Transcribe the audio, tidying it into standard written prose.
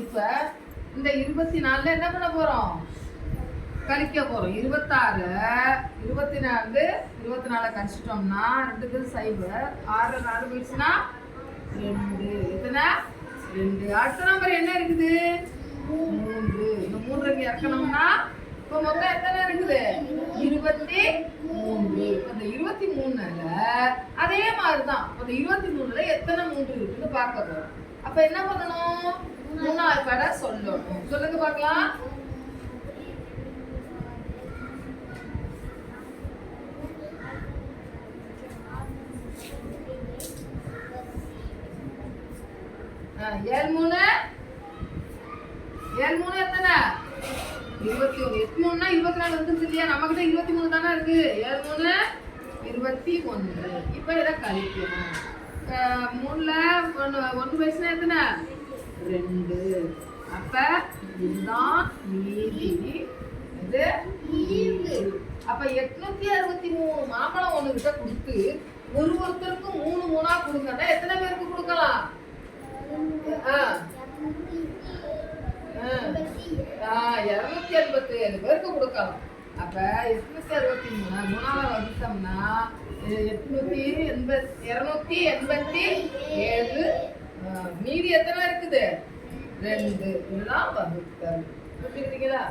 இப்ப இந்த 24 என்ன பண்ண போறோம்? கழிக்க போறோம். 26 24 24 கழிச்சிட்டோம்னா 2 0 6 4 போயிடுச்சுன்னா 2 எத்தனை 2. அடுத்த நம்பர் என்ன இருக்குது 3. இந்த 3 இங்க இறக்கணும்னா இப்போ மொத்தம் எத்தனை இருக்குது 23. இந்த 23ல அதே மாதிரிதான் அந்த 23ல எத்தனை 3 இருக்குன்னு பார்க்க போறோம். அப்ப என்ன பண்ணணும் 3வது கடை சொல்லணும். சொல்லுங்க பார்க்கலாம். ஏழு மூணு எத்தனை 21. 8 3னா 24 வந்துருச்சு இல்லையா? நம்ம கிட்ட 23 தானே இருக்கு. 7 3 21. இப்ப இதை கழிக்கணும். 3ல 1 வயசுனா எத்தனை 2. அப்ப இதுதான் மீதி. இது அப்ப 863 மாம்பழம் ஒண்ணு கிட்ட கொடுத்து ஒருத்தருக்கும் 3 3ஆ கொடுங்கன்னா எத்தனை பேருக்கு கொடுக்கலாம்? 287 பேருக்கு கொடுக்கலாம். அப்ப 863 3ஆல வகுத்தோம்னா 287. மீதி எத்தனை இருக்குது 2. இதுதான் வகுத்தல். புரிஞ்சுக்கிட்டீங்களா?